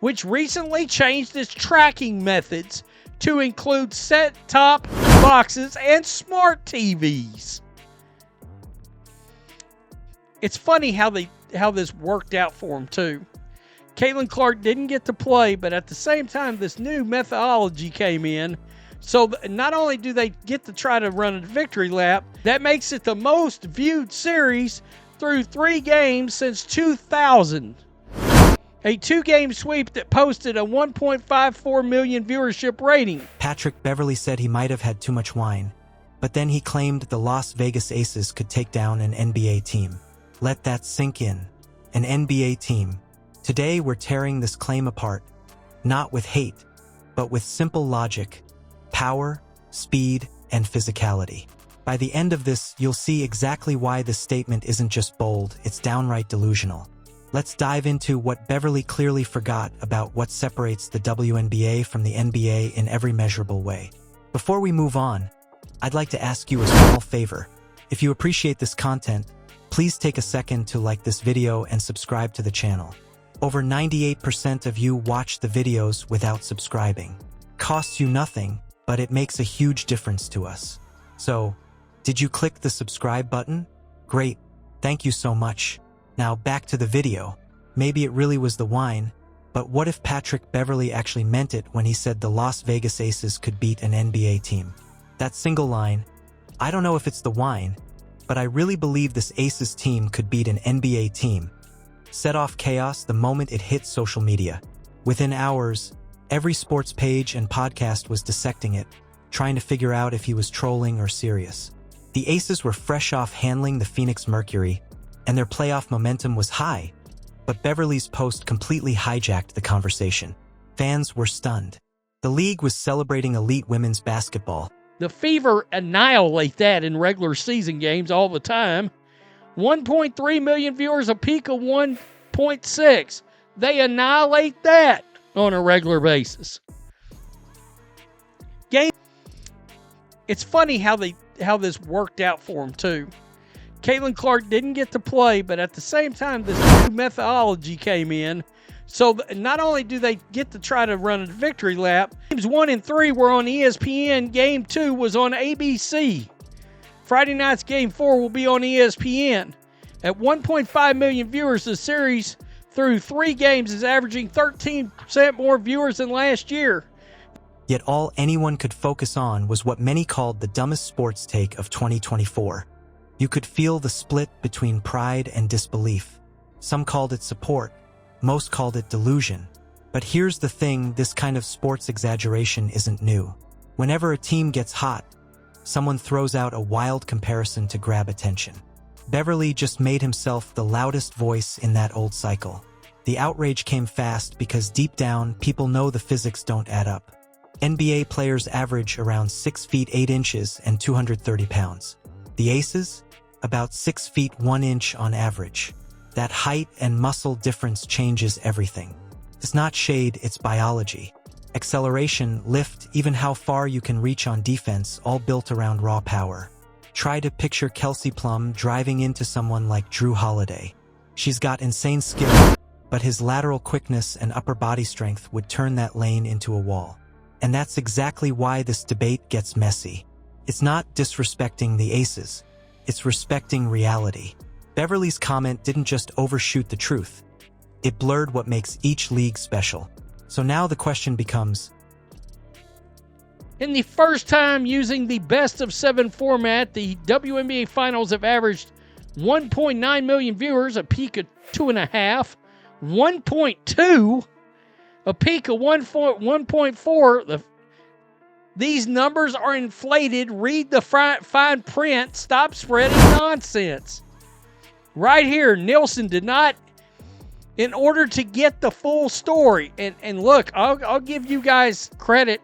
which recently changed its tracking methods to include set-top boxes and smart TVs. It's funny how this worked out for him too. Caitlin Clark didn't get to play, but at the same time, this new methodology came in. So not only do they get to try to run a victory lap, that makes it the most viewed series through 3 games since 2000. A 2-game sweep that posted a 1.54 million viewership rating. Patrick Beverley said he might have had too much wine, but then he claimed the Las Vegas Aces could take down an NBA team. Let that sink in. An NBA team. Today we're tearing this claim apart, not with hate, but with simple logic, power, speed, and physicality. By the end of this, you'll see exactly why this statement isn't just bold, it's downright delusional. Let's dive into what Beverley clearly forgot about what separates the WNBA from the NBA in every measurable way. Before we move on, I'd like to ask you a small favor. If you appreciate this content, please take a second to like this video and subscribe to the channel. Over 98% of you watch the videos without subscribing. Costs you nothing, but it makes a huge difference to us. So, did you click the subscribe button? Great, thank you so much. Now back to the video. Maybe it really was the wine, but what if Patrick Beverley actually meant it when he said the Las Vegas Aces could beat an NBA team? That single line, I don't know if it's the wine, but I really believe this Aces team could beat an NBA team, set off chaos the moment it hit social media. Within hours, every sports page and podcast was dissecting it, trying to figure out if he was trolling or serious. The Aces were fresh off handling the Phoenix Mercury, and their playoff momentum was high, but Beverley's post completely hijacked the conversation. Fans were stunned. The league was celebrating elite women's basketball. The Fever annihilate that in regular season games all the time. 1.3 million viewers, a peak of 1.6. They annihilate that on a regular basis. It's funny how this worked out for him too. Caitlin Clark didn't get to play, but at the same time, this new methodology came in. So not only do they get to try to run a victory lap, games 1 and 3 were on ESPN. Game 2 was on ABC. Friday night's Game 4 will be on ESPN. At 1.5 million viewers, the series through 3 games is averaging 13% more viewers than last year. Yet all anyone could focus on was what many called the dumbest sports take of 2024. You could feel the split between pride and disbelief. Some called it support, most called it delusion. But here's the thing, this kind of sports exaggeration isn't new. Whenever a team gets hot, someone throws out a wild comparison to grab attention. Beverley just made himself the loudest voice in that old cycle. The outrage came fast because deep down, people know the physics don't add up. NBA players average around 6 feet 8 inches and 230 pounds. The Aces? About 6 feet 1 inch on average. That height and muscle difference changes everything. It's not shade, it's biology. Acceleration, lift, even how far you can reach on defense, all built around raw power. Try to picture Kelsey Plum driving into someone like Drew Holiday. She's got insane skill, but his lateral quickness and upper body strength would turn that lane into a wall. And that's exactly why this debate gets messy. It's not disrespecting the Aces, it's respecting reality. Beverley's comment didn't just overshoot the truth. It blurred what makes each league special. So now the question becomes, in the first time using the best-of-7 format, the WNBA Finals have averaged 1.9 million viewers, a peak of 2.5, 1.2, a peak of 1.4. These numbers are inflated. Read the fine print. Stop spreading nonsense. Right here, Nielsen did not, in order to get the full story. And look, I'll give you guys credit.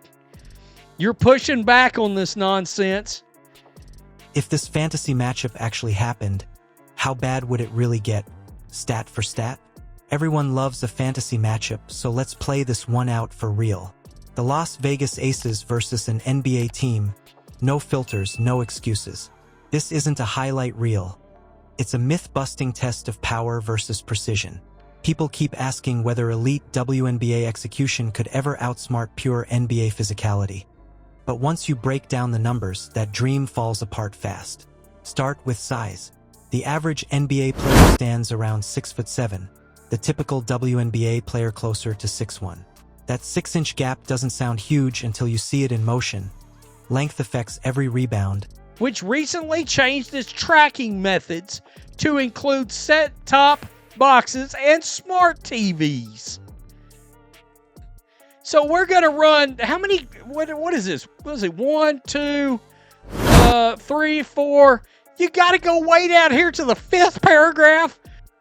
You're pushing back on this nonsense. If this fantasy matchup actually happened, how bad would it really get? Stat for stat? Everyone loves a fantasy matchup, so let's play this one out for real. The Las Vegas Aces versus an NBA team. No filters, no excuses. This isn't a highlight reel. It's a myth-busting test of power versus precision. People keep asking whether elite WNBA execution could ever outsmart pure NBA physicality. But once you break down the numbers, that dream falls apart fast. Start with size. The average NBA player stands around 6'7", the typical WNBA player closer to 6'1". That 6-inch gap doesn't sound huge until you see it in motion. Length affects every rebound, which recently changed its tracking methods to include set-top boxes and smart TVs. So we're going to run, how many, what is this? What is it? 1, 2, 3, 4. You got to go way down here to the 5th paragraph.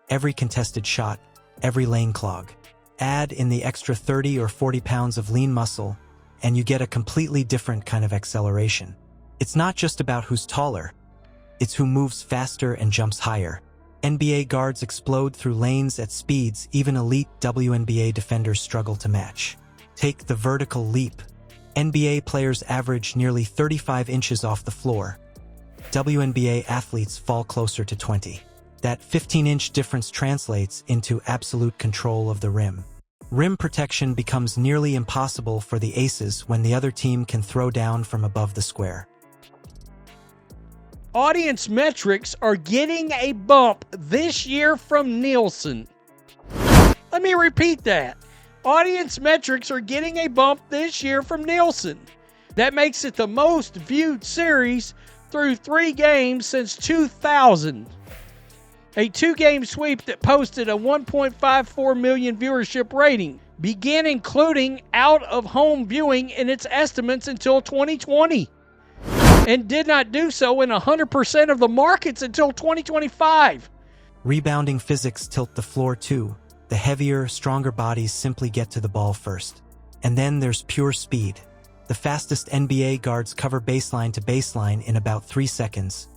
Every contested shot, every lane clog. Add in the extra 30 or 40 pounds of lean muscle, and you get a completely different kind of acceleration. It's not just about who's taller. It's who moves faster and jumps higher. NBA guards explode through lanes at speeds even elite WNBA defenders struggle to match. Take the vertical leap. NBA players average nearly 35 inches off the floor. WNBA athletes fall closer to 20. That 15-inch difference translates into absolute control of the rim. Rim protection becomes nearly impossible for the aces when the other team can throw down from above the square. Audience metrics are getting a bump this year from Nielsen. Let me repeat that. Audience metrics are getting a bump this year from Nielsen. That makes it the most viewed series through 3 games since 2000. A 2-game sweep that posted a 1.54 million viewership rating began including out-of-home viewing in its estimates until 2020. And did not do so in 100% of the markets until 2025. Rebounding physics tilt the floor too. The heavier, stronger bodies simply get to the ball first. And then there's pure speed. The fastest NBA guards cover baseline to baseline in about 3 seconds.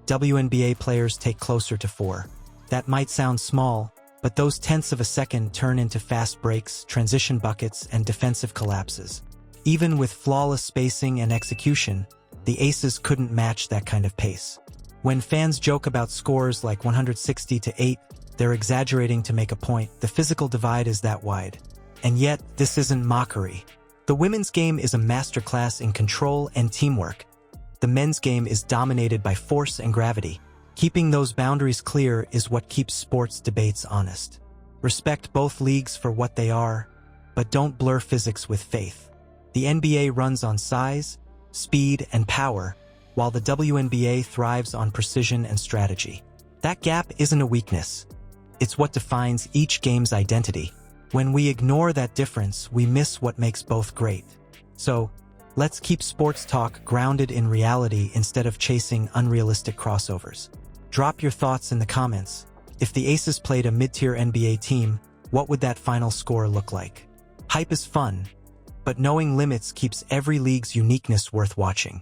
WNBA players take closer to 4. That might sound small, but those tenths of a second turn into fast breaks, transition buckets, and defensive collapses. Even with flawless spacing and execution, the aces couldn't match that kind of pace. When fans joke about scores like 160-8, they're exaggerating to make a point. The physical divide is that wide. And yet, this isn't mockery. The women's game is a masterclass in control and teamwork. The men's game is dominated by force and gravity. Keeping those boundaries clear is what keeps sports debates honest. Respect both leagues for what they are, but don't blur physics with faith. The NBA runs on size, speed, and power, while the WNBA thrives on precision and strategy. That gap isn't a weakness. It's what defines each game's identity. When we ignore that difference, we miss what makes both great. So, let's keep sports talk grounded in reality instead of chasing unrealistic crossovers. Drop your thoughts in the comments. If the Aces played a mid-tier NBA team, what would that final score look like? Hype is fun, but knowing limits keeps every league's uniqueness worth watching.